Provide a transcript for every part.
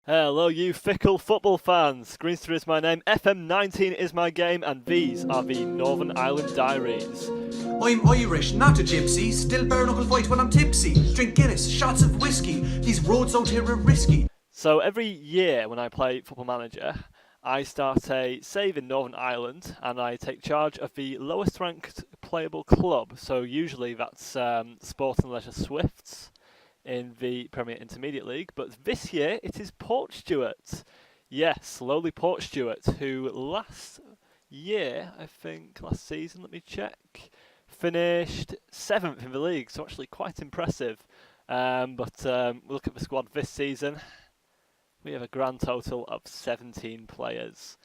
Hello, you fickle football fans. Greenster is my name, FM19 is my game, and these are the Northern Ireland Diaries. I'm Irish, not a gypsy. Still bare knuckle fight when I'm tipsy. Drink Guinness, shots of whiskey. These roads out here are risky. So every year when I play Football Manager, I start a save in Northern Ireland and I take charge of the lowest ranked playable club. So usually that's Sport and Leisure Swifts in the Premier Intermediate League, but this year it is Portstewart. Yes, lowly Portstewart, who last season, let me check, finished 7th in the league, so actually quite impressive. But look at the squad this season. We have a grand total of 17 players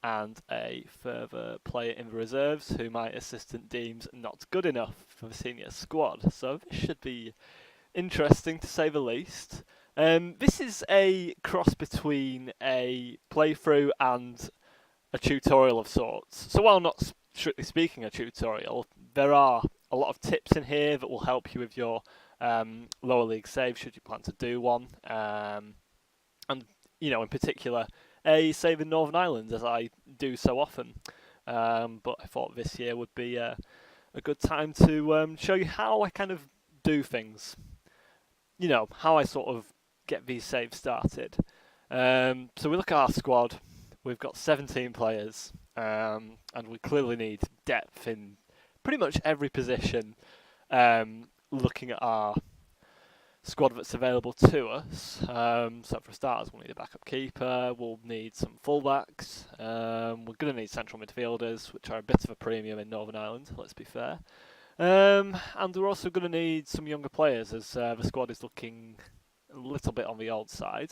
and a further player in the reserves who my assistant deems not good enough for the senior squad. So this should be interesting to say the least. This is a cross between a playthrough and a tutorial of sorts. So while not strictly speaking a tutorial, there are a lot of tips in here that will help you with your lower league save should you plan to do one. And, in particular, a save in Northern Ireland, as I do so often. But I thought this year would be a good time to show you how I kind of do things. How I sort of get these saves started. So we look at our squad. We've got 17 players, and we clearly need depth in pretty much every position. Looking at our squad that's available to us. So for starters, we'll need a backup keeper. We'll need some fullbacks. We're going to need central midfielders, which are a bit of a premium in Northern Ireland, let's be fair. And we're also going to need some younger players, as the squad is looking a little bit on the old side.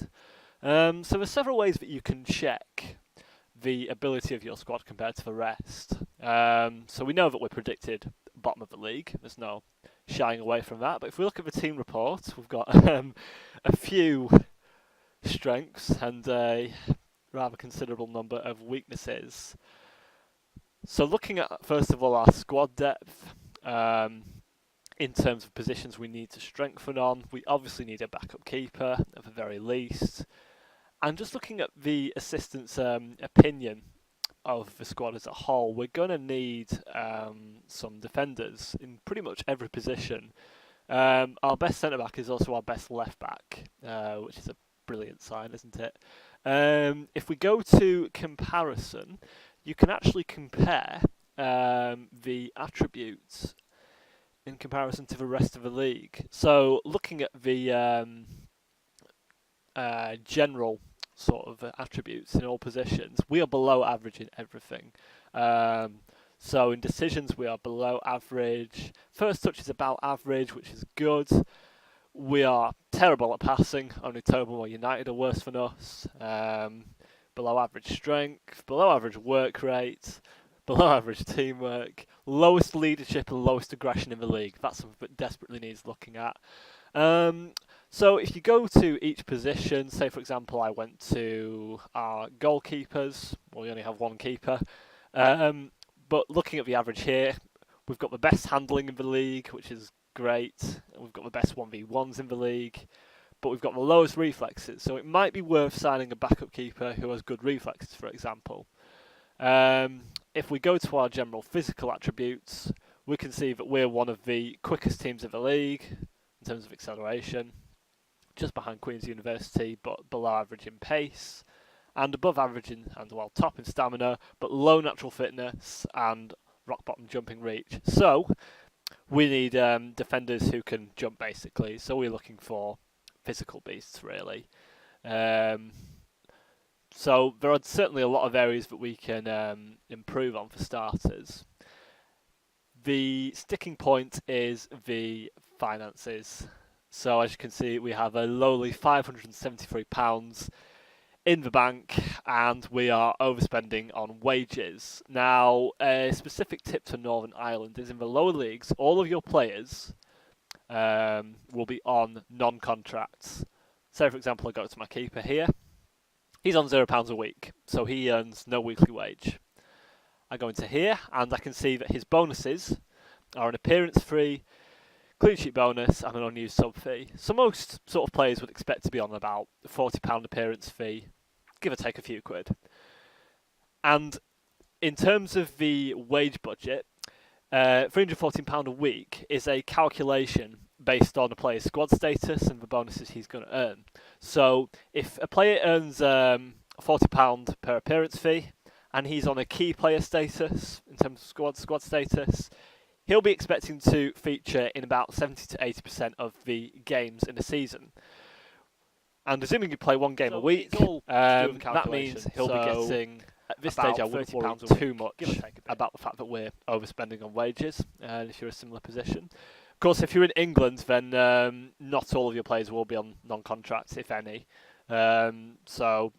So there's several ways that you can check the ability of your squad compared to the rest. So we know that we're predicted bottom of the league. There's no shying away from that. But if we look at the team report, we've got a few strengths and a rather considerable number of weaknesses. So looking at, first of all, our squad depth, in terms of positions we need to strengthen on, we obviously need a backup keeper at the very least. And just looking at the assistant's opinion of the squad as a whole, we're going to need some defenders in pretty much every position. Our best centre-back is also our best left-back, which is a brilliant sign, isn't it? If we go to comparison, you can actually compare the attributes in comparison to the rest of the league. So looking at the general sort of attributes in all positions, we are below average in everything. So in decisions, we are below average. First touch is about average, which is good. We are terrible at passing. Only Tobin or United are worse than us. Below average strength, below average work rate, below average teamwork, lowest leadership and lowest aggression in the league. That's something that desperately needs looking at. So if you go to each position, say for example I went to our goalkeepers, well we only have one keeper, but looking at the average here, we've got the best handling in the league, which is great. We've got the best 1v1s in the league, but we've got the lowest reflexes, so it might be worth signing a backup keeper who has good reflexes, for example. If we go to our general physical attributes, we can see that we're one of the quickest teams in the league in terms of acceleration, just behind Queen's University, but below average in pace, and above average top in stamina, but low natural fitness and rock bottom jumping reach. So we need defenders who can jump basically. So we're looking for physical beasts really. So there are certainly a lot of areas that we can improve on for starters. The sticking point is the finances. So as you can see, we have a lowly £573 in the bank and we are overspending on wages. Now, a specific tip to Northern Ireland is in the lower leagues, all of your players will be on non-contracts. So for example, I go to my keeper here. He's on £0 a week, so he earns no weekly wage. I go into here and I can see that his bonuses are an appearance fee, clean sheet bonus, and an unused sub fee. So most sort of players would expect to be on about a £40 appearance fee, give or take a few quid. And in terms of the wage budget, £314 a week is a calculation based on a player's squad status and the bonuses he's going to earn. So if a player earns £40 per appearance fee and he's on a key player status in terms of squad status, he'll be expecting to feature in about 70 to 80% of the games in a season. And assuming you play one game a week, that means he'll be getting, at this stage I wouldn't worry too much about the fact that we're overspending on wages, if you're in a similar position. Of course, if you're in England, then not all of your players will be on non-contracts, if any. So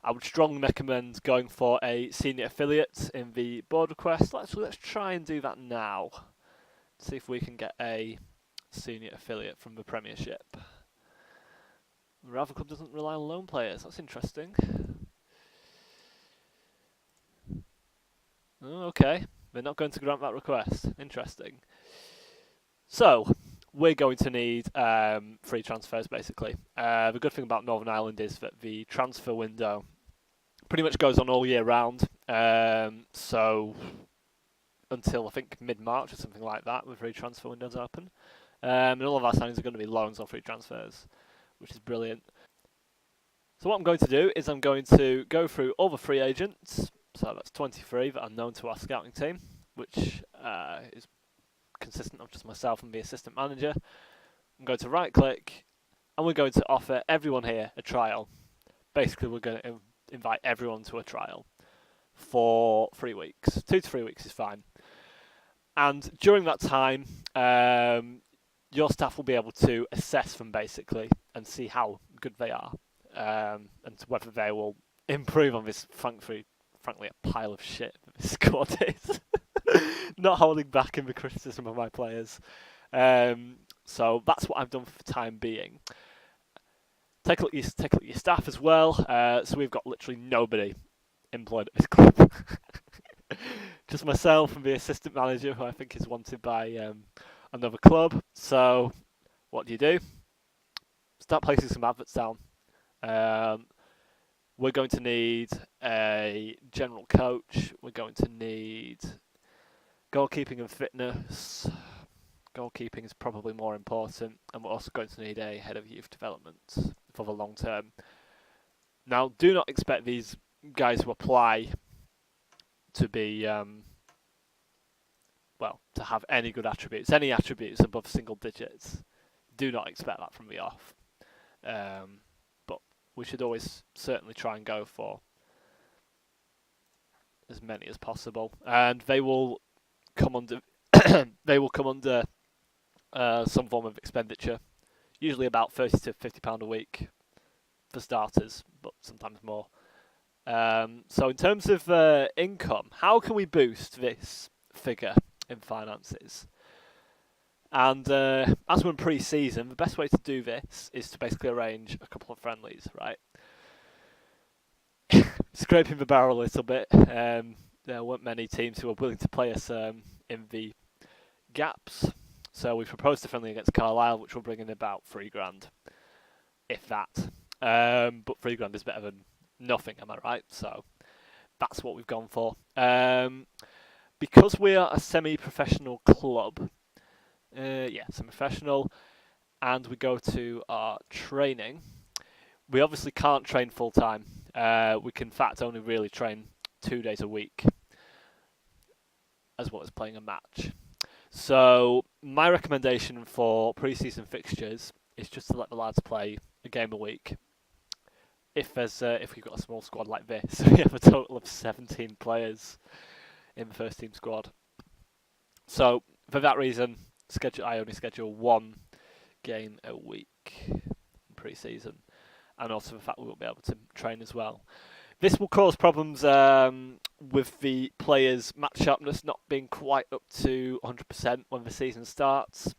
I would strongly recommend going for a senior affiliate in the board request. Let's try and do that now. See if we can get a senior affiliate from the Premiership. The Rival Club doesn't rely on loan players. That's interesting. Oh, okay, they're not going to grant that request. Interesting. So, we're going to need free transfers, basically. The good thing about Northern Ireland is that the transfer window pretty much goes on all year round. So, until I think mid-March or something like that, the free transfer window's open. And all of our signings are going to be loans or free transfers, which is brilliant. So what I'm going to do is I'm going to go through all the free agents. So that's 23 that are known to our scouting team, which is consistent of just myself and the assistant manager. I'm going to right click and we're going to offer everyone here a trial. Basically we're going to invite everyone to a trial for 3 weeks. 2 to 3 weeks is fine. And during that time, your staff will be able to assess them basically and see how good they are, and whether they will improve on this frankly a pile of shit that this squad is. Not holding back in the criticism of my players. So that's what I've done for the time being. Take a look at your staff as well. So we've got literally nobody employed at this club. Just myself and the assistant manager, who I think is wanted by another club. So what do? Start placing some adverts down. We're going to need a general coach. We're going to need goalkeeping and fitness. Goalkeeping is probably more important. And we're also going to need a head of youth development for the long term. Now, do not expect these guys who apply to be, to have any good attributes. Any attributes above single digits. Do not expect that from the off. But we should always certainly try and go for as many as possible. And they will come under some form of expenditure. Usually about £30 to £50 a week for starters, but sometimes more. So in terms of income, how can we boost this figure in finances? And as we're in pre-season, the best way to do this is to basically arrange a couple of friendlies, right? Scraping the barrel a little bit. There weren't many teams who were willing to play us in the gaps. So we proposed a friendly against Carlisle, which will bring in about £3,000, if that. But £3,000 is better than nothing, am I right? So that's what we've gone for. Because we are a semi-professional club, semi-professional, and we go to our training, we obviously can't train full-time. We can, in fact, only really train 2 days a week, as well as playing a match. So my recommendation for pre-season fixtures is just to let the lads play a game a week. If we've got a small squad like this, we have a total of 17 players in the first team squad. So for that reason, I only schedule 1 game a week in pre-season, and also the fact we won't be able to train as well. This will cause problems with the players' match sharpness not being quite up to 100% when the season starts,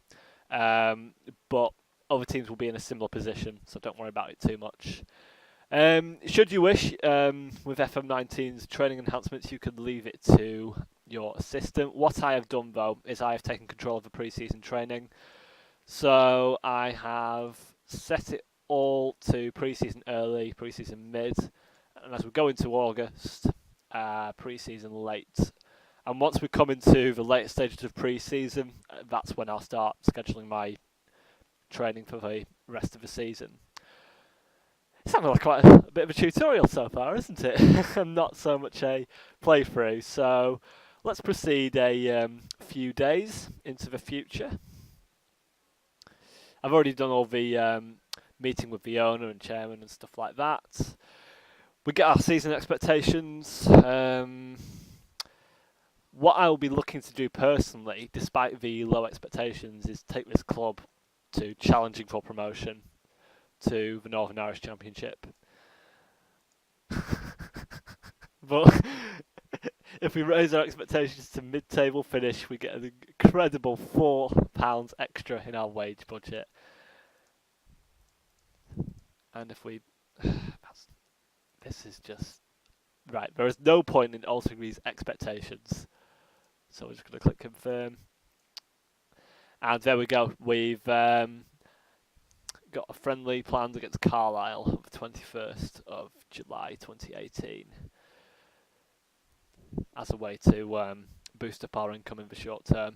but other teams will be in a similar position, so don't worry about it too much. Should you wish, with FM19's training enhancements, you could leave it to your assistant. What I have done though is I have taken control of the pre-season training. So I have set it all to pre-season early, pre-season mid, and as we go into August, pre-season late. And once we come into the later stages of pre-season, that's when I'll start scheduling my training for the rest of the season. It's sounded like quite a bit of a tutorial so far, isn't it? And not so much a playthrough. So let's proceed a few days into the future. I've already done all the meeting with the owner and chairman and stuff like that. We get our season expectations. What I will be looking to do personally, despite the low expectations, is take this club to challenging for promotion to the Northern Irish Championship. But if we raise our expectations to mid-table finish, we get an incredible £4 extra in our wage budget. And if we... this is just... Right, there is no point in altering these expectations. So we're just going to click confirm. And there we go. We've got a friendly planned against Carlisle on the 21st of July 2018 as a way to boost up our income in the short term.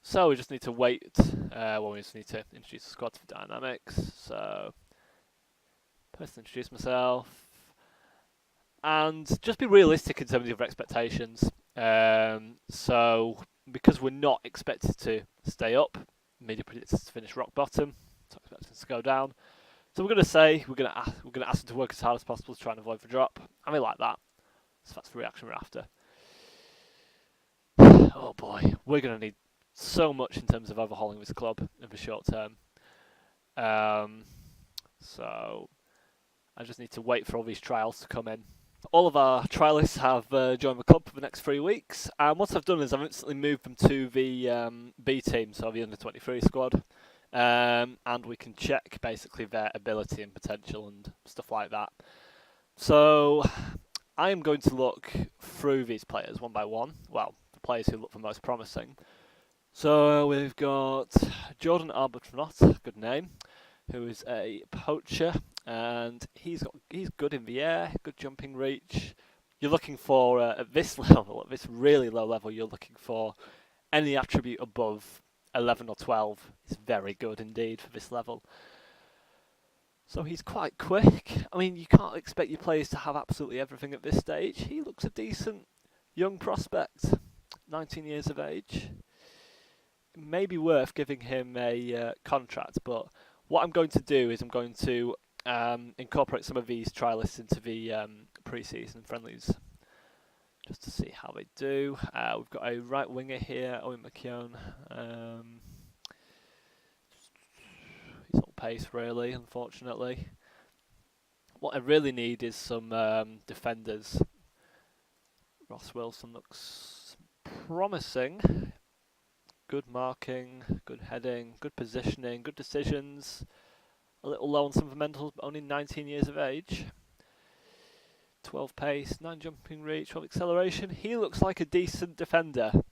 So we just need to wait. We just need to introduce the squad for dynamics. So, first introduce myself. And just be realistic in terms of your expectations. So, because we're not expected to stay up, media predicts us to finish rock bottom. So expecting us to go down. So we're going to say we're going to ask them to work as hard as possible to try and avoid the drop. And we like that. So that's the reaction we're after. Oh boy, we're going to need so much in terms of overhauling this club in the short term. So I just need to wait for all these trials to come in. All of our trialists have joined the club for the next 3 weeks, and what I've done is I've instantly moved them to the B team, so the under-23 squad, and we can check basically their ability and potential and stuff like that. So I am going to look through these players one by one, well, the players who look the most promising. So we've got Jordan Albatros, good name, who is a poacher, and he's good in the air, good jumping reach. You're looking for, at this level, at this really low level, you're looking for any attribute above 11 or 12. It's very good indeed for this level. So he's quite quick. I mean, you can't expect your players to have absolutely everything at this stage. He looks a decent young prospect, 19 years of age. It may be worth giving him a contract, but what I'm going to do is I'm going to incorporate some of these trialists into the pre-season friendlies, just to see how they do. We've got a right winger here, Owen McKeown. He's on pace, really, unfortunately. What I really need is some defenders. Ross Wilson looks promising. Good marking, good heading, good positioning, good decisions. A little low on some fundamentals, but only 19 years of age. 12 pace, 9 jumping reach, 12 acceleration. He looks like a decent defender.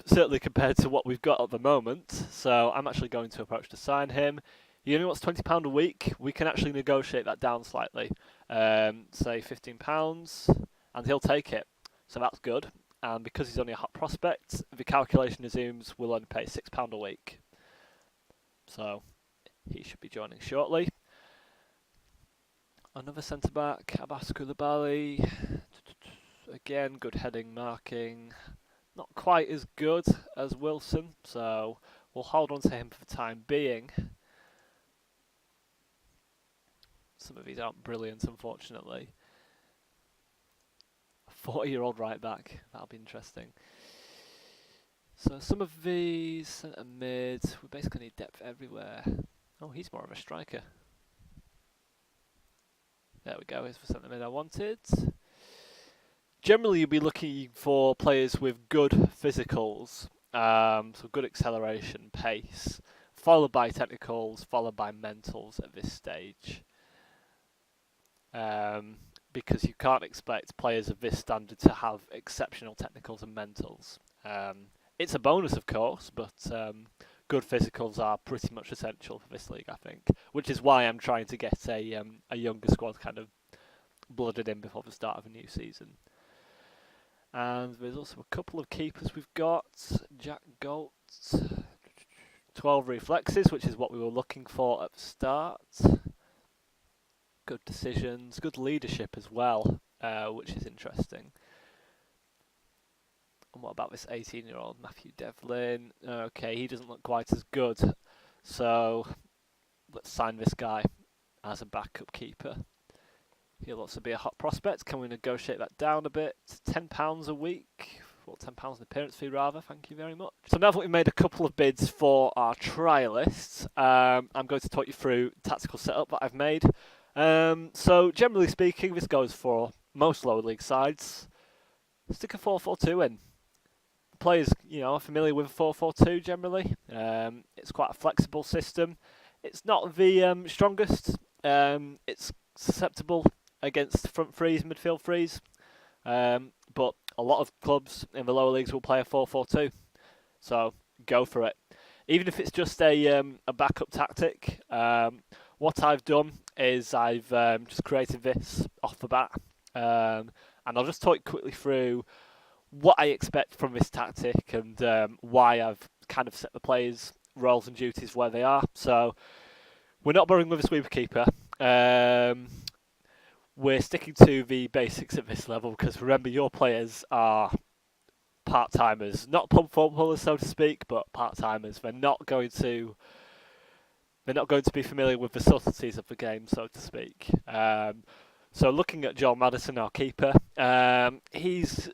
Certainly compared to what we've got at the moment. So I'm actually going to approach to sign him. He only wants £20 a week. We can actually negotiate that down slightly. Say £15, and he'll take it. So that's good. And because he's only a hot prospect, the calculation assumes we'll only pay £6 a week. So he should be joining shortly. Another centre-back, Abbas Koulibaly. Again, good heading, marking. Not quite as good as Wilson, so we'll hold on to him for the time being. Some of these aren't brilliant, unfortunately. 40-year-old right back, that'll be interesting. So some of these, centre mid, we basically need depth everywhere. Oh, he's more of a striker. There we go, here's the centre mid I wanted. Generally you'll be looking for players with good physicals, so good acceleration, pace, followed by technicals, followed by mentals at this stage. because you can't expect players of this standard to have exceptional technicals and mentals. It's a bonus, of course, but good physicals are pretty much essential for this league, I think, which is why I'm trying to get a younger squad kind of blooded in before the start of a new season. And there's also a couple of keepers we've got. Jack Galt, 12 reflexes, which is what we were looking for at the start. Good decisions, good leadership as well, which is interesting. And what about this 18-year-old Matthew Devlin? Okay, he doesn't look quite as good. So let's sign this guy as a backup keeper. He'll also be a hot prospect. Can we negotiate that down a bit? £10 a week. Well, £10 an appearance fee, rather. Thank you very much. So now that we've made a couple of bids for our trialists, I'm going to talk you through the tactical setup that I've made. So generally speaking, this goes for most lower league sides. Stick a 4-4-2 in. Players, are familiar with 4-4-2 generally. It's quite a flexible system. It's not the strongest. It's susceptible against front threes, midfield threes. But a lot of clubs in the lower leagues will play a 4-4-2. So go for it. Even if it's just a backup tactic, what I've done is I've just created this off the bat. And I'll just talk quickly through what I expect from this tactic and why I've kind of set the players' roles and duties where they are. So we're not boring with a sweeper keeper. We're sticking to the basics at this level because remember, your players are part-timers, not pub footballers, so to speak, but part-timers. They're not going to be familiar with the subtleties of the game, so to speak. So looking at Joel Madison, our keeper, he's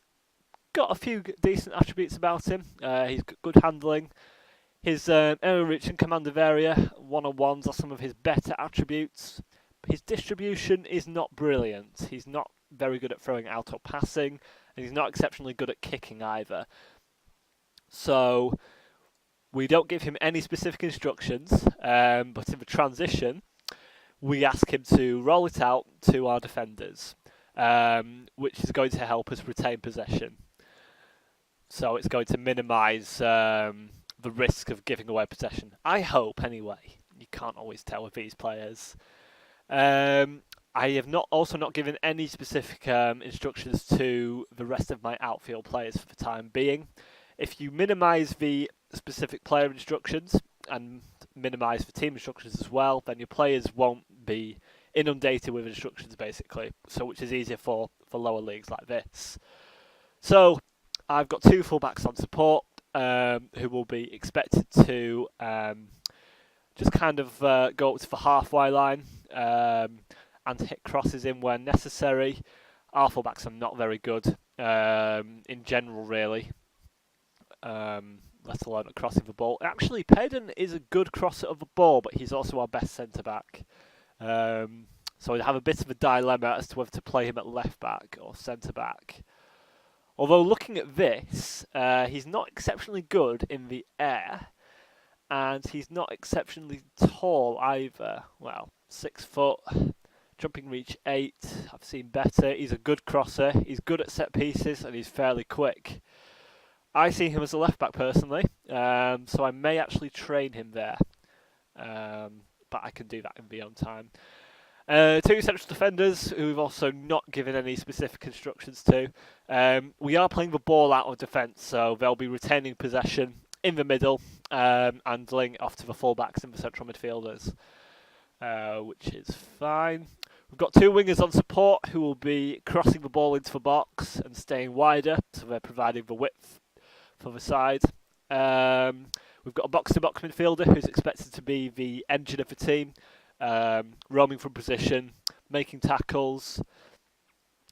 got a few decent attributes about him. He's got good handling. His area reach and command of area, one-on-ones are some of his better attributes. His distribution is not brilliant. He's not very good at throwing out or passing, and he's not exceptionally good at kicking either. So we don't give him any specific instructions, but in the transition, we ask him to roll it out to our defenders, which is going to help us retain possession. So it's going to minimise the risk of giving away possession. I hope, anyway. You can't always tell with these players. I have also not given any specific instructions to the rest of my outfield players for the time being. If you minimise the specific player instructions and minimise the team instructions as well, then your players won't be inundated with instructions, basically. So, which is easier for lower leagues like this. So I've got two fullbacks on support who will be expected to just kind of go up to the halfway line and hit crosses in where necessary. Our fullbacks are not very good in general, really, let alone at crossing the ball. Actually, Payden is a good crosser of the ball, but he's also our best centre-back. So we have a bit of a dilemma as to whether to play him at left-back or centre-back. Although looking at this, he's not exceptionally good in the air, and he's not exceptionally tall either. Well, 6 foot, jumping reach 8. I've seen better. He's a good crosser. He's good at set pieces, and he's fairly quick. I see him as a left back personally, so I may actually train him there, but I can do that in my own time. Two central defenders who we've also not given any specific instructions to. We are playing the ball out of defence, so they'll be retaining possession in the middle and laying it off to the fullbacks and the central midfielders, which is fine. We've got two wingers on support who will be crossing the ball into the box and staying wider, so they're providing the width for the side. We've got a box-to-box midfielder who's expected to be the engine of the team, roaming from position, making tackles,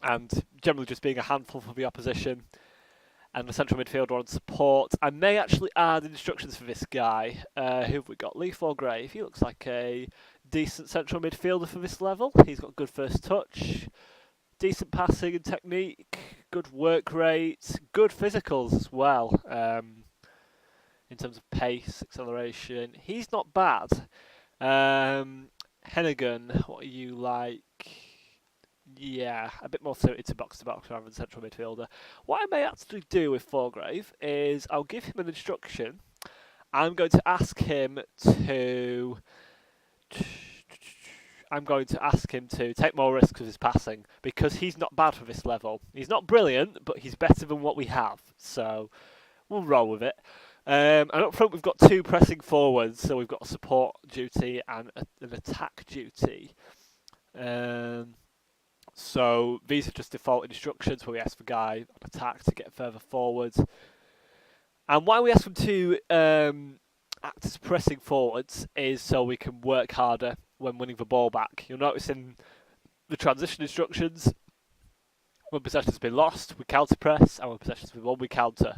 and generally just being a handful for the opposition. And the central midfielder on support. I may actually add instructions for this guy. Who have we got? IdleForLife. He looks like a decent central midfielder for this level. He's got good first touch, decent passing and technique, good work rate, good physicals as well. In terms of pace, acceleration, he's not bad. Hennigan, what are you like? Yeah, a bit more suited to box rather than central midfielder. What I may actually do with Forgrave is I'll give him an instruction. I'm going to ask him to. I'm going to ask him to take more risks with his passing because he's not bad for this level. He's not brilliant, but he's better than what we have. So we'll roll with it. And up front we've got two pressing forwards, so we've got a support duty and an attack duty. So these are just default instructions where we ask the guy on attack to get further forward. And why we ask them to act as pressing forwards is so we can work harder when winning the ball back. You'll notice in the transition instructions, when possession's been lost, we counter press, and when possession's been won, we counter.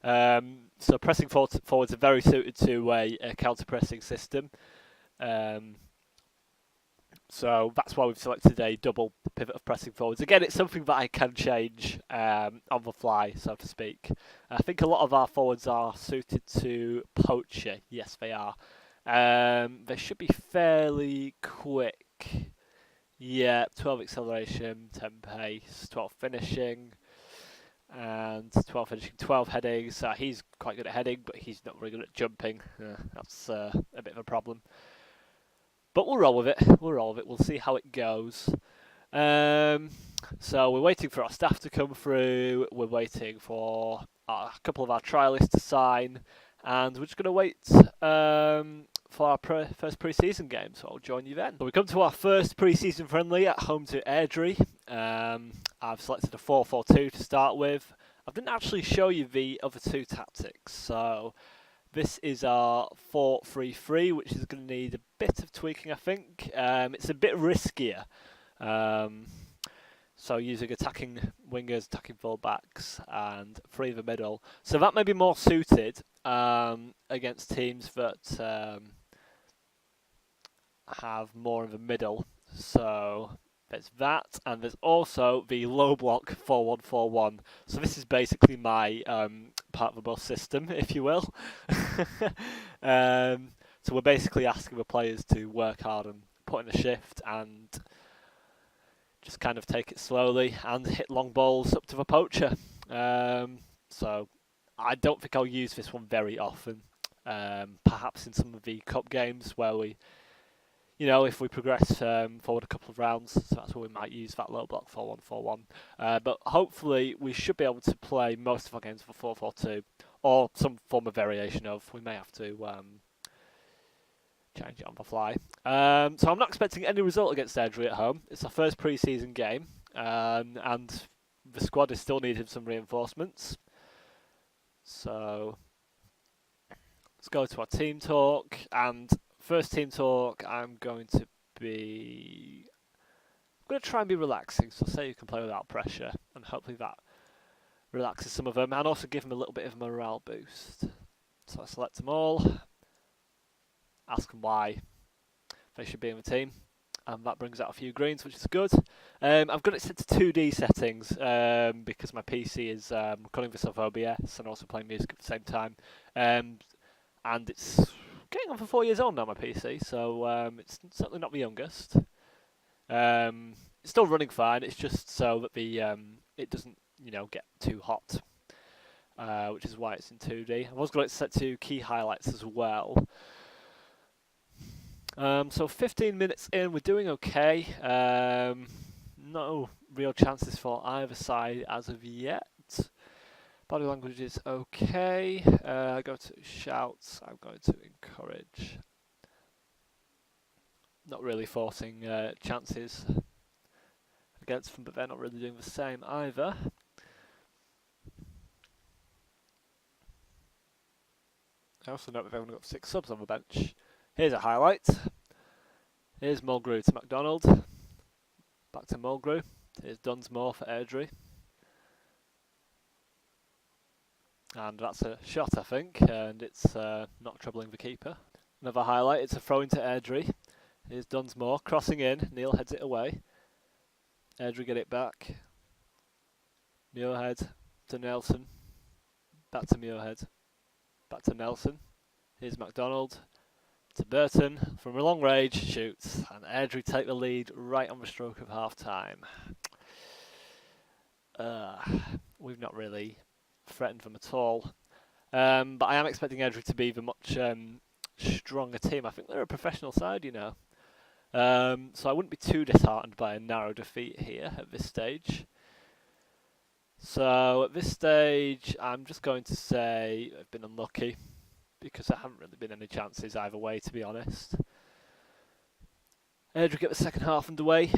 So pressing forwards are very suited to a counter pressing system. So that's why we've selected a double pivot of pressing forwards. Again, it's something that I can change on the fly, so to speak. I think a lot of our forwards are suited to poacher. Yes, they are. They should be fairly quick. Yeah, 12 acceleration, 10 pace, 12 finishing, and 12 finishing, 12 heading. So he's quite good at heading, but he's not very good at jumping. That's a bit of a problem. But we'll roll with it. We'll see how it goes. So we're waiting for our staff to come through. We're waiting for a couple of our trialists to sign. And we're just going to wait for our first pre-season game. So I'll join you then. So we come to our first pre-season friendly at home to Airdrie. I've selected a 4-4-2 to start with. I didn't actually show you the other two tactics. So this is our 4-3-3, which is going to need a bit of tweaking, I think. It's a bit riskier. So using attacking wingers, attacking fullbacks, and three in the middle. So that may be more suited against teams that have more in the middle. So there's that, and there's also the low block 4-1-4-1. So this is basically my part of the bus system, if you will. So we're basically asking the players to work hard and put in a shift and just kind of take it slowly and hit long balls up to the poacher. So I don't think I'll use this one very often. Perhaps in some of the cup games where we, if we progress forward a couple of rounds, so that's where we might use that low block 4-1-4-1. But hopefully we should be able to play most of our games for 4-4-2 or some form of variation of. We may have to change it on the fly. So I'm not expecting any result against Airdrie at home. It's our first pre-season game, and the squad is still needing some reinforcements. So let's go to our team talk, and first team talk I'm going to try and be relaxing, so say you can play without pressure, and hopefully that relaxes some of them, and also give them a little bit of a morale boost. So I select them all, ask them why they should be in the team, and that brings out a few greens, which is good. I've got it set to 2D settings because my PC is recording this off OBS and also playing music at the same time, and it's getting on for 4 years old now, my PC, so it's certainly not the youngest. It's still running fine. It's just so that the it doesn't get too hot, which is why it's in 2D. I was going to set to key highlights as well. So 15 minutes in, we're doing okay. No real chances for either side as of yet. Body language is okay. I go to shouts. I'm going to encourage. Not really forcing chances against them, but they're not really doing the same either. I also note that they've only got 6 subs on the bench. Here's a highlight. Here's Mulgrew to MacDonald. Back to Mulgrew. Here's Dunsmore for Airdrie. And that's a shot, I think, and it's not troubling the keeper. Another highlight, it's a throw into Airdrie. Here's Dunsmore crossing in. Neil heads it away. Airdrie get it back. Muirhead to Nelson. Back to Muirhead. Back to Nelson. Here's MacDonald. to Burton from a long range, shoots, and Airdrie take the lead right on the stroke of half time. We've not really threatened them at all, but I am expecting Airdrie to be the much stronger team. I think they're a professional side, you know. So I wouldn't be too disheartened by a narrow defeat here at this stage. So at this stage, I'm just going to say I've been unlucky because there haven't really been any chances either way, to be honest. Airdrie get the second half underway.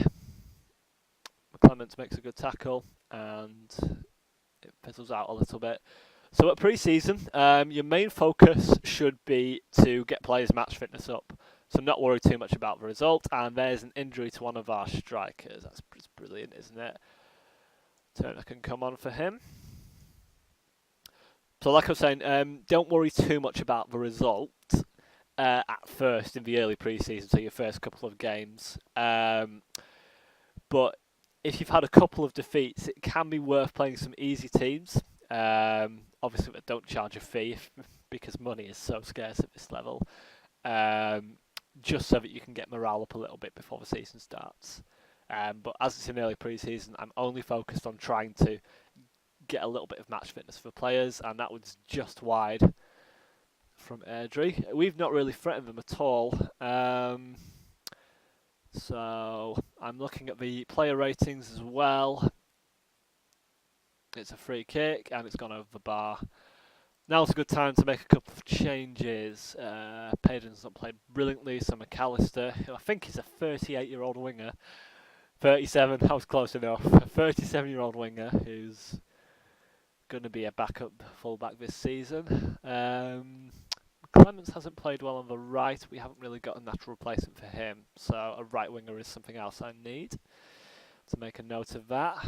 Clements makes a good tackle and it fizzles out a little bit. So at pre-season, your main focus should be to get players' match fitness up. So not worry too much about the result. And there's an injury to one of our strikers. That's brilliant, isn't it? Turner can come on for him. So like I was saying, don't worry too much about the result at first in the early pre-season, so your first couple of games. But if you've had a couple of defeats, it can be worth playing some easy teams. Obviously, don't charge a fee because money is so scarce at this level. Just so that you can get morale up a little bit before the season starts. But as it's an early pre-season, I'm only focused on trying to get a little bit of match fitness for players, and that was just wide from Airdrie. We've not really threatened them at all. So I'm looking at the player ratings as well. It's a free kick, and it's gone over the bar. Now's a good time to make a couple of changes. Payden's not played brilliantly, so McAllister, who I think is a 38-year-old winger, 37, I was close enough, a 37-year-old winger who's going to be a backup fullback this season. Clements hasn't played well on the right. We haven't really got a natural replacement for him, so a right winger is something else I need to make a note of that.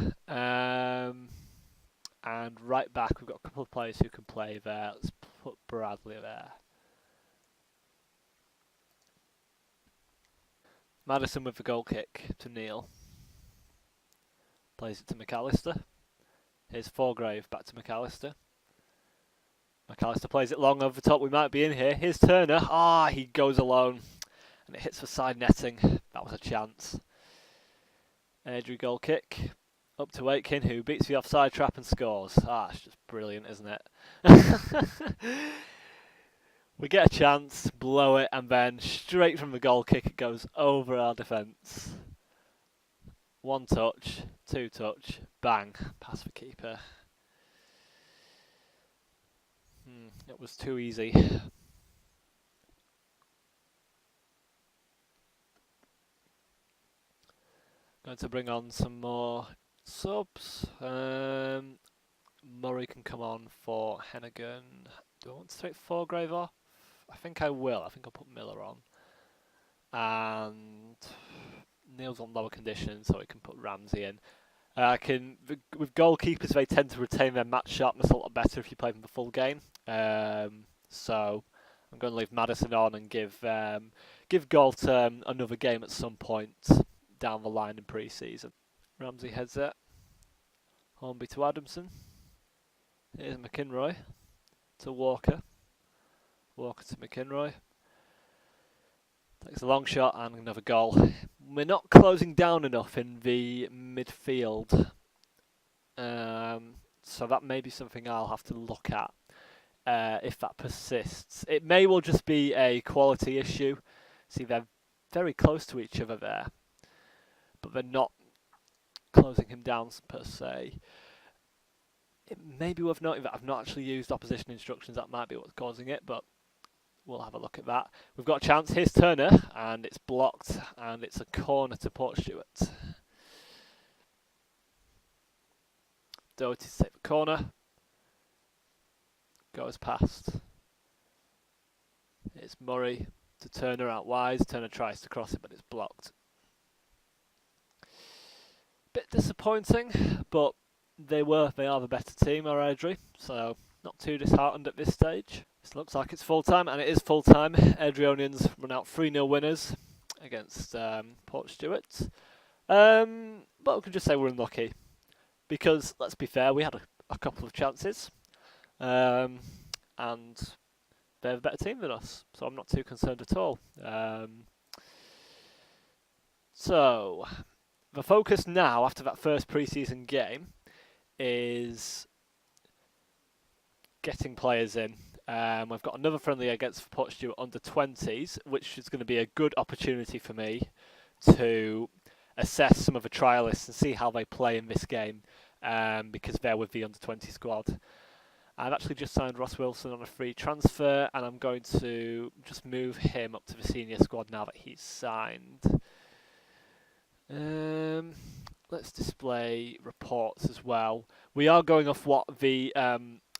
And right back, we've got a couple of players who can play there. Let's put Bradley there. Madison with the goal kick to Neil. Plays it to McAllister. Here's Forgrave back to McAllister. McAllister plays it long over the top. We might be in here. Here's Turner. He goes alone. And it hits the side netting. That was a chance. Airdrie goal kick. Up to Aitken, who beats the offside trap and scores. It's just brilliant, isn't it? We get a chance, blow it, and then straight from the goal kick, it goes over our defence. One touch, two touch, bang, pass the keeper. It was too easy. Going to bring on some more subs. Murray can come on for Hennigan. Do I want to take Forgrave off? I think I will. I think I'll put Miller on. And Neil's on lower conditions, so we can put Ramsey in. With goalkeepers, they tend to retain their match sharpness a lot better if you play them the full game. So I'm going to leave Madison on and give Galt another game at some point down the line in pre-season. Ramsey heads it. Hornby to Adamson. Here's McInroy to Walker. Walker to McInroy. Takes a long shot and another goal. We're not closing down enough in the midfield. So that may be something I'll have to look at if that persists. It may well just be a quality issue. See, they're very close to each other there. But they're not closing him down per se. It may be worth noting that I've not actually used opposition instructions. That might be what's causing it, but we'll have a look at that. We've got a chance. Here's Turner, and it's blocked, and it's a corner to Portstewart. Doherty to take the corner. Goes past. It's Murray to Turner out wide. Turner tries to cross it, but it's blocked. Bit disappointing, but they are the better team, our Airdrie, so not too disheartened at this stage. This looks like it's full time, and it is full time. Airdrieonians run out 3-0 winners against Portstewart. But we can just say we're unlucky, because let's be fair, we had a couple of chances, and they have a better team than us, so I'm not too concerned at all. So, the focus now, after that first pre-season game, is getting players in. We've got another friendly against Portugal under 20s, which is going to be a good opportunity for me to assess some of the trialists and see how they play in this game, because they're with the under 20 squad. I've actually just signed Ross Wilson on a free transfer, and I'm going to just move him up to the senior squad now that he's signed. Let's display reports as well. We are going off what the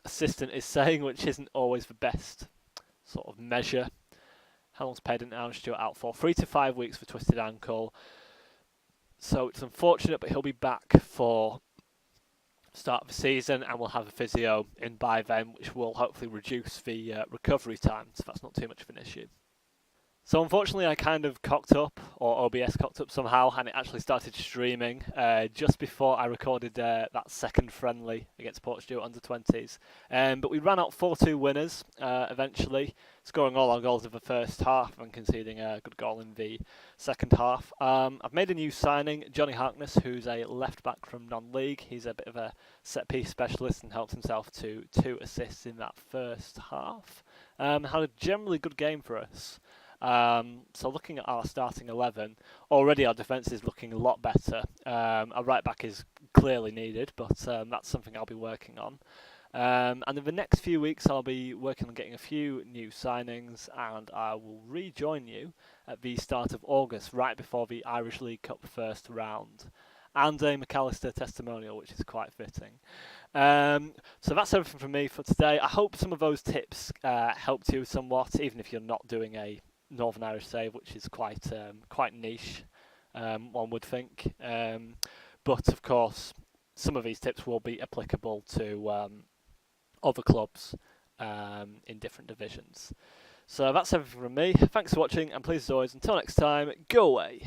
assistant is saying, which isn't always the best sort of measure. How long's Pedant Aaron Stewart out for? 3 to 5 weeks for twisted ankle. So it's unfortunate, but he'll be back for start of the season, and we'll have a physio in by then, which will hopefully reduce the recovery time, so that's not too much of an issue. So unfortunately I kind of cocked up, or OBS cocked up somehow, and it actually started streaming just before I recorded that second friendly against Portugal under 20s. But we ran out 4-2 winners eventually, scoring all our goals in the first half and conceding a good goal in the second half. I've made a new signing, Johnny Harkness, who's a left back from non-league. He's a bit of a set-piece specialist and helped himself to 2 assists in that first half. Had a generally good game for us. So looking at our starting 11, already our defence is looking a lot better. Our right back is clearly needed, but that's something I'll be working on. And in the next few weeks I'll be working on getting a few new signings, and I will rejoin you at the start of August, right before the Irish League Cup first round, and a McAllister testimonial, which is quite fitting. So that's everything from me for today. I hope some of those tips helped you somewhat, even if you're not doing a Northern Irish save, which is quite niche, one would think. But of course, some of these tips will be applicable to other clubs in different divisions. So that's everything from me. Thanks for watching, and please, as always, until next time, go away.